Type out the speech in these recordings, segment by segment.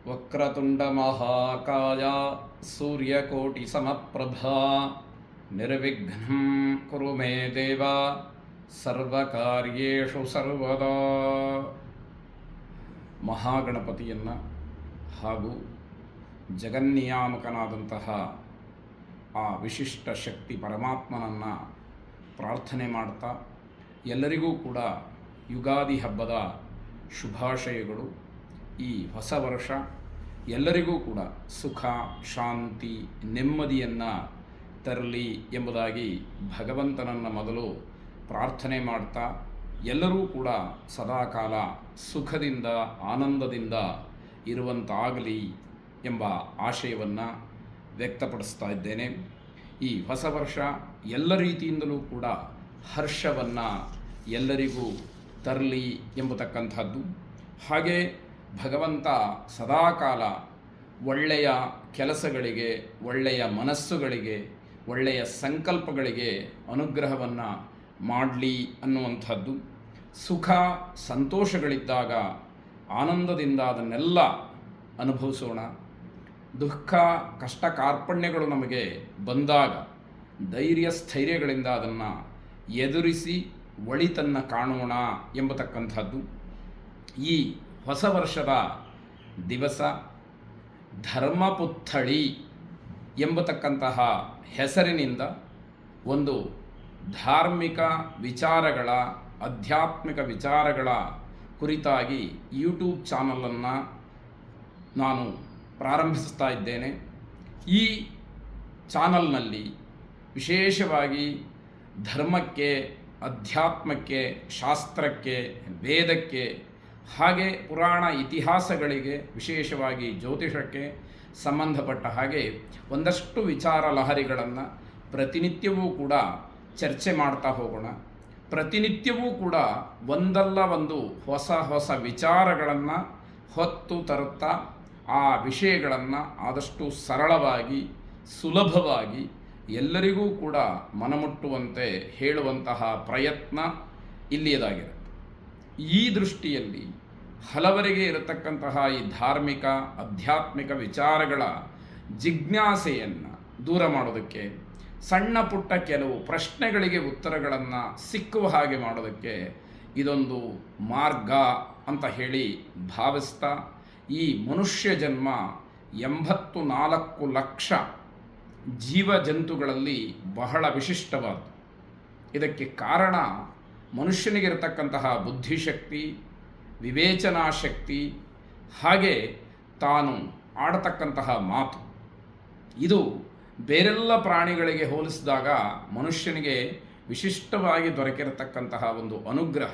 ವಕ್ರತುಂಡಮಹಾಕಾಯ ಸೂರ್ಯಕೋಟಿಸಮಪ್ರಭಾ ನಿರ್ವಿಘ್ನಂ ಕುರು ಮೇ ದೇವ ಸರ್ವಕಾರ್ಯೇಷು ಸರ್ವದಾ. ಮಹಾಗಣಪತಿಯನ್ನು ಹಾಗೂ ಜಗನ್ನಿಯಾಮಕನಾದಂತಹ ಆ ವಿಶಿಷ್ಟ ಶಕ್ತಿ ಪರಮಾತ್ಮನನ್ನು ಪ್ರಾರ್ಥನೆ ಮಾಡ್ತಾ ಎಲ್ಲರಿಗೂ ಕೂಡ ಯುಗಾದಿ ಹಬ್ಬದ ಶುಭಾಶಯಗಳು. ಈ ಹೊಸ ವರ್ಷ ಎಲ್ಲರಿಗೂ ಕೂಡ ಸುಖ, ಶಾಂತಿ, ನೆಮ್ಮದಿಯನ್ನು ತರಲಿ ಎಂಬುದಾಗಿ ಭಗವಂತನನ್ನು ಮೊದಲು ಪ್ರಾರ್ಥನೆ ಮಾಡ್ತಾ ಎಲ್ಲರೂ ಕೂಡ ಸದಾಕಾಲ ಸುಖದಿಂದ ಆನಂದದಿಂದ ಇರುವಂತಾಗಲಿ ಎಂಬ ಆಶಯವನ್ನು ವ್ಯಕ್ತಪಡಿಸ್ತಾ ಇದ್ದೇನೆ. ಈ ಹೊಸ ವರ್ಷ ಎಲ್ಲ ರೀತಿಯಿಂದಲೂ ಕೂಡ ಹರ್ಷವನ್ನು ಎಲ್ಲರಿಗೂ ತರಲಿ ಎಂಬತಕ್ಕಂಥದ್ದು. ಹಾಗೆ ಭಗವಂತ ಸದಾಕಾಲ ಒಳ್ಳೆಯ ಕೆಲಸಗಳಿಗೆ, ಒಳ್ಳೆಯ ಮನಸ್ಸುಗಳಿಗೆ, ಒಳ್ಳೆಯ ಸಂಕಲ್ಪಗಳಿಗೆ ಅನುಗ್ರಹವನ್ನು ಮಾಡಲಿ ಅನ್ನುವಂಥದ್ದು. ಸುಖ ಸಂತೋಷಗಳಿದ್ದಾಗ ಆನಂದದಿಂದ ಅದನ್ನೆಲ್ಲ ಅನುಭವಿಸೋಣ. ದುಃಖ ಕಷ್ಟ ಕಾರ್ಪಣ್ಯಗಳು ನಮಗೆ ಬಂದಾಗ ಧೈರ್ಯ ಸ್ಥೈರ್ಯಗಳಿಂದ ಅದನ್ನು ಎದುರಿಸಿ ಒಳಿತನ್ನು ಕಾಣೋಣ ಎಂಬತಕ್ಕಂಥದ್ದು. ಈ ಹೊಸ ವರ್ಷದ ದಿವಸ ಧರ್ಮಪುತ್ಥಳಿ ಎಂಬತಕ್ಕಂತಹ ಹೆಸರಿನಿಂದ ಒಂದು ಧಾರ್ಮಿಕ ವಿಚಾರಗಳ, ಆಧ್ಯಾತ್ಮಿಕ ವಿಚಾರಗಳ ಕುರಿತಾಗಿ ಯೂಟ್ಯೂಬ್ ಚಾನಲನ್ನು ನಾನು ಪ್ರಾರಂಭಿಸ್ತಾ ಇದ್ದೇನೆ. ಈ ಚಾನಲ್ನಲ್ಲಿ ವಿಶೇಷವಾಗಿ ಧರ್ಮಕ್ಕೆ, ಅಧ್ಯಾತ್ಮಕ್ಕೆ, ಶಾಸ್ತ್ರಕ್ಕೆ, ವೇದಕ್ಕೆ, ಹಾಗೆ ಪುರಾಣ ಇತಿಹಾಸಗಳಿಗೆ, ವಿಶೇಷವಾಗಿ ಜ್ಯೋತಿಷಕ್ಕೆ ಸಂಬಂಧಪಟ್ಟ ಹಾಗೆ ಒಂದಷ್ಟು ವಿಚಾರ ಲಹರಿಗಳನ್ನು ಪ್ರತಿನಿತ್ಯವೂ ಕೂಡ ಚರ್ಚೆ ಮಾಡ್ತಾ ಹೋಗೋಣ. ಪ್ರತಿನಿತ್ಯವೂ ಕೂಡ ಒಂದಲ್ಲ ಒಂದು ಹೊಸ ಹೊಸ ವಿಚಾರಗಳನ್ನು ಹೊತ್ತು ತರುತ್ತಾ ಆ ವಿಷಯಗಳನ್ನು ಆದಷ್ಟು ಸರಳವಾಗಿ, ಸುಲಭವಾಗಿ ಎಲ್ಲರಿಗೂ ಕೂಡ ಮನಮುಟ್ಟುವಂತೆ ಹೇಳುವಂತಹ ಪ್ರಯತ್ನ ಇಲ್ಲಿಯದಾಗಿರುತ್ತೆ. ಈ ದೃಷ್ಟಿಯಲ್ಲಿ ಹಲವರಿಗೆ ಇರತಕ್ಕಂತಹ ಈ ಧಾರ್ಮಿಕ, ಆಧ್ಯಾತ್ಮಿಕ ವಿಚಾರಗಳ ಜಿಜ್ಞಾಸೆಯನ್ನು ದೂರ ಮಾಡೋದಕ್ಕೆ, ಸಣ್ಣ ಪುಟ್ಟ ಕೆಲವು ಪ್ರಶ್ನೆಗಳಿಗೆ ಉತ್ತರಗಳನ್ನು ಸಿಕ್ಕುವ ಹಾಗೆ ಮಾಡೋದಕ್ಕೆ ಇದೊಂದು ಮಾರ್ಗ ಅಂತ ಹೇಳಿ ಭಾವಿಸ್ತಾ, ಈ ಮನುಷ್ಯ ಜನ್ಮ 84 ಲಕ್ಷ ಜೀವಜಂತುಗಳಲ್ಲಿ ಬಹಳ ವಿಶಿಷ್ಟವಾದ್ದು. ಇದಕ್ಕೆ ಕಾರಣ ಮನುಷ್ಯನಿಗಿರತಕ್ಕಂತಹ ಬುದ್ಧಿಶಕ್ತಿ, ವಿವೇಚನಾ ಶಕ್ತಿ, ಹಾಗೆ ತಾನು ಆಡತಕ್ಕಂತಹ ಮಾತು. ಇದು ಬೇರೆಲ್ಲ ಪ್ರಾಣಿಗಳಿಗೆ ಹೋಲಿಸಿದಾಗ ಮನುಷ್ಯನಿಗೆ ವಿಶಿಷ್ಟವಾಗಿ ದೊರಕಿರತಕ್ಕಂತಹ ಒಂದು ಅನುಗ್ರಹ.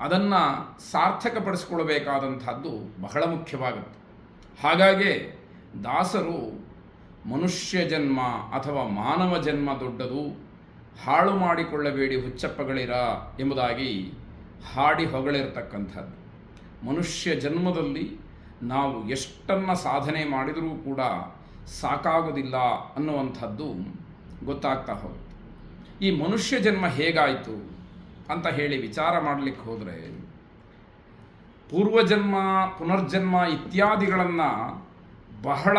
ಅದನ್ನು ಸಾರ್ಥಕಪಡಿಸಿಕೊಳ್ಬೇಕಾದಂಥದ್ದು ಬಹಳ ಮುಖ್ಯವಾಗುತ್ತೆ. ಹಾಗಾಗಿ ದಾಸರು ಮನುಷ್ಯ ಜನ್ಮ ಅಥವಾ ಮಾನವ ಜನ್ಮ ದೊಡ್ಡದು, ಹಾಳು ಮಾಡಿಕೊಳ್ಳಬೇಡಿ ಹುಚ್ಚಪ್ಪಗಳಿರ ಎಂಬುದಾಗಿ ಹಾಡಿ ಹೊಗಳಿರ್ತಕ್ಕಂಥದ್ದು. ಮನುಷ್ಯ ಜನ್ಮದಲ್ಲಿ ನಾವು ಎಷ್ಟನ್ನು ಸಾಧನೆ ಮಾಡಿದರೂ ಕೂಡ ಸಾಕಾಗೋದಿಲ್ಲ ಅನ್ನುವಂಥದ್ದು ಗೊತ್ತಾಗ್ತಾ ಹೋಗುತ್ತೆ. ಈ ಮನುಷ್ಯ ಜನ್ಮ ಹೇಗಾಯಿತು ಅಂತ ಹೇಳಿ ವಿಚಾರ ಮಾಡಲಿಕ್ಕೆ ಹೋದರೆ, ಪೂರ್ವಜನ್ಮ, ಪುನರ್ಜನ್ಮ ಇತ್ಯಾದಿಗಳನ್ನು ಬಹಳ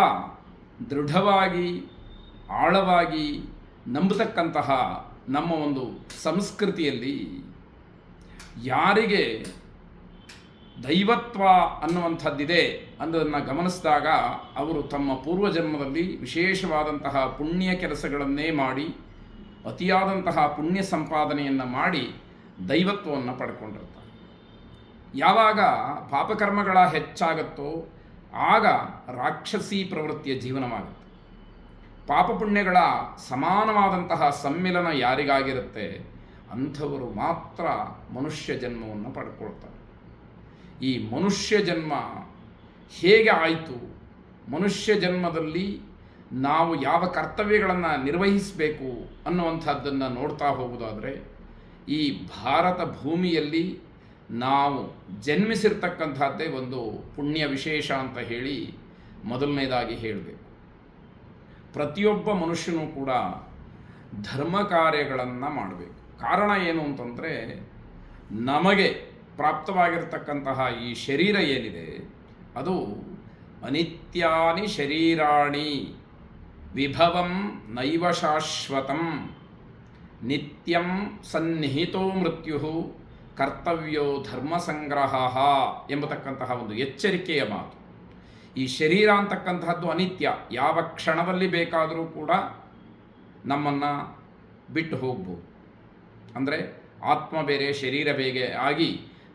ದೃಢವಾಗಿ, ಆಳವಾಗಿ ನಂಬತಕ್ಕಂತಹ ನಮ್ಮ ಒಂದು ಸಂಸ್ಕೃತಿಯಲ್ಲಿ ಯಾರಿಗೆ ದೈವತ್ವ ಅನ್ನುವಂಥದ್ದಿದೆ ಅನ್ನೋದನ್ನು ಗಮನಿಸಿದಾಗ ಅವರು ತಮ್ಮ ಪೂರ್ವಜನ್ಮದಲ್ಲಿ ವಿಶೇಷವಾದಂತಹ ಪುಣ್ಯ ಕೆಲಸಗಳನ್ನೇ ಮಾಡಿ, ಅತಿಯಾದಂತಹ ಪುಣ್ಯ ಸಂಪಾದನೆಯನ್ನು ಮಾಡಿ ದೈವತ್ವವನ್ನು ಪಡ್ಕೊಂಡಿರ್ತಾರೆ. ಯಾವಾಗ ಪಾಪಕರ್ಮಗಳ ಹೆಚ್ಚಾಗುತ್ತೋ ಆಗ ರಾಕ್ಷಸಿ ಪ್ರವೃತ್ತಿಯ ಜೀವನವಾಗುತ್ತೆ. ಪಾಪಪುಣ್ಯಗಳ ಸಮಾನವಾದಂತಹ ಸಮ್ಮಿಲನ ಯಾರಿಗಾಗಿರುತ್ತೆ ಅಂಥವರು ಮಾತ್ರ ಮನುಷ್ಯ ಜನ್ಮವನ್ನು ಪಡ್ಕೊಳ್ತಾರೆ. ಈ ಮನುಷ್ಯ ಜನ್ಮ ಹೇಗೆ ಆಯಿತು, ಮನುಷ್ಯ ಜನ್ಮದಲ್ಲಿ ನಾವು ಯಾವ ಕರ್ತವ್ಯಗಳನ್ನು ನಿರ್ವಹಿಸಬೇಕು ಅನ್ನುವಂಥದ್ದನ್ನು ನೋಡ್ತಾ ಹೋಗೋದಾದರೆ, ಈ ಭಾರತ ಭೂಮಿಯಲ್ಲಿ ನಾವು ಜನ್ಮಿಸಿರ್ತಕ್ಕಂಥದ್ದೇ ಒಂದು ಪುಣ್ಯ ವಿಶೇಷ ಅಂತ ಹೇಳಿ ಮೊದಲನೇದಾಗಿ ಹೇಳಬೇಕು. ಪ್ರತಿಯೊಬ್ಬ ಮನುಷ್ಯನೂ ಕೂಡ ಧರ್ಮ ಕಾರ್ಯಗಳನ್ನು ಮಾಡಬೇಕು. ಕಾರಣ ಏನು ಅಂತಂದರೆ, ನಮಗೆ ಪ್ರಾಪ್ತವಾಗಿರ್ತಕ್ಕಂತಹ ಈ ಶರೀರ ಏನಿದೆ ಅದು ಅನಿತ್ಯಾನಿ ಶರೀರಾಣಿ ವಿಭವಂ ನೈವ ಶಾಶ್ವತಂ ನಿತ್ಯಂ ಸನ್ನಿಹಿತೋ ಮೃತ್ಯು ಕರ್ತವ್ಯೋ ಧರ್ಮಸಂಗ್ರಹ ಎಂಬತಕ್ಕಂತಹ ಒಂದು ಎಚ್ಚರಿಕೆಯ ಮಾತು. ಈ ಶರೀರ ಅಂತಕ್ಕಂತಹದ್ದು ಅನಿತ್ಯ, ಯಾವ ಕ್ಷಣದಲ್ಲಿ ಬೇಕಾದರೂ ಕೂಡ ನಮ್ಮನ್ನು ಬಿಟ್ಟು ಹೋಗ್ಬೋದು. ಅಂದರೆ ಆತ್ಮ ಬೇರೆ ಶರೀರ ಬೇರೆ ಆಗಿ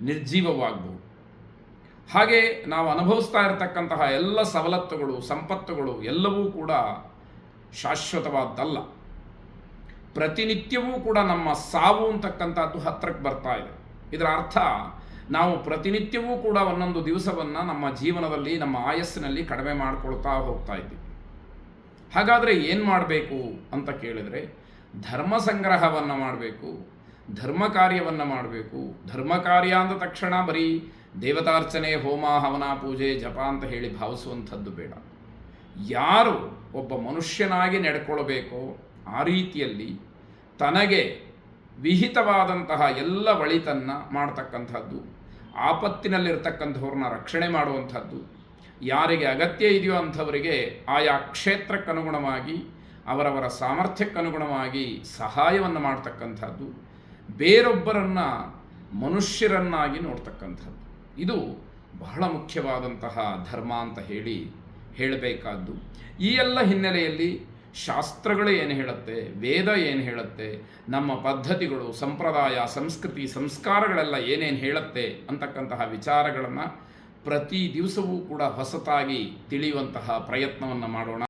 ನಿರ್ಜೀವವಾಗ್ಬೋದು. ಹಾಗೆ ನಾವು ಅನುಭವಿಸ್ತಾ ಇರತಕ್ಕಂತಹ ಎಲ್ಲ ಸವಲತ್ತುಗಳು ಸಂಪತ್ತುಗಳು ಎಲ್ಲವೂ ಕೂಡ ಶಾಶ್ವತವಾದ್ದಲ್ಲ. ಪ್ರತಿನಿತ್ಯವೂ ಕೂಡ ನಮ್ಮ ಸಾವು ಅಂತಕ್ಕಂಥದ್ದು ಹತ್ತಿರಕ್ಕೆ ಬರ್ತಾ ಇದೆ. ಇದರ ಅರ್ಥ ನಾವು ಪ್ರತಿನಿತ್ಯವೂ ಕೂಡ ಒಂದೊಂದು ದಿವಸವನ್ನು ನಮ್ಮ ಜೀವನದಲ್ಲಿ ನಮ್ಮ ಆಯಸ್ಸಿನಲ್ಲಿ ಕಡಿಮೆ ಮಾಡಿಕೊಳ್ತಾ ಹೋಗ್ತಾ ಇದ್ದೀವಿ. ಹಾಗಾದರೆ ಏನು ಮಾಡಬೇಕು ಅಂತ ಕೇಳಿದರೆ ಧರ್ಮ ಸಂಗ್ರಹವನ್ನು ಮಾಡಬೇಕು, ಧರ್ಮ ಕಾರ್ಯವನ್ನು ಮಾಡಬೇಕು. ಧರ್ಮ ಕಾರ್ಯ ಅಂದ ತಕ್ಷಣ ಬರೀ ದೇವತಾರ್ಚನೆ, ಹೋಮ, ಹವನ, ಪೂಜೆ, ಜಪ ಅಂತ ಹೇಳಿ ಭಾವಿಸುವಂಥದ್ದು ಬೇಡ. ಯಾರು ಒಬ್ಬ ಮನುಷ್ಯನಾಗಿ ನಡ್ಕೊಳ್ಬೇಕೋ ಆ ರೀತಿಯಲ್ಲಿ ತನಗೆ ವಿಹಿತವಾದಂತಹ ಎಲ್ಲ ಒಳಿತನ್ನು ಮಾಡ್ತಕ್ಕಂಥದ್ದು, ಆಪತ್ತಿನಲ್ಲಿರ್ತಕ್ಕಂಥವ್ರನ್ನ ರಕ್ಷಣೆ ಮಾಡುವಂಥದ್ದು, ಯಾರಿಗೆ ಅಗತ್ಯ ಇದೆಯೋ ಅಂಥವರಿಗೆ ಆಯಾ ಕ್ಷೇತ್ರಕ್ಕನುಗುಣವಾಗಿ ಅವರವರ ಸಾಮರ್ಥ್ಯಕ್ಕನುಗುಣವಾಗಿ ಸಹಾಯವನ್ನು ಮಾಡ್ತಕ್ಕಂಥದ್ದು, ಬೇರೊಬ್ಬರನ್ನು ಮನುಷ್ಯರನ್ನಾಗಿ ನೋಡ್ತಕ್ಕಂಥದ್ದು, ಇದು ಬಹಳ ಮುಖ್ಯವಾದಂತಹ ಧರ್ಮ ಅಂತ ಹೇಳಬೇಕಾದ್ದು. ಈ ಎಲ್ಲ ಹಿನ್ನೆಲೆಯಲ್ಲಿ ಶಾಸ್ತ್ರಗಳು ಏನು ಹೇಳುತ್ತೆ, ವೇದ ಏನು ಹೇಳುತ್ತೆ, ನಮ್ಮ ಪದ್ಧತಿಗಳು, ಸಂಪ್ರದಾಯ, ಸಂಸ್ಕೃತಿ, ಸಂಸ್ಕಾರಗಳೆಲ್ಲ ಏನೇನು ಹೇಳುತ್ತೆ ಅಂತಕ್ಕಂತಹ ವಿಚಾರಗಳನ್ನು ಪ್ರತಿ ದಿವಸವೂ ಕೂಡ ಹೊಸತಾಗಿ ತಿಳಿಯುವಂತಹ ಪ್ರಯತ್ನವನ್ನು ಮಾಡೋಣ.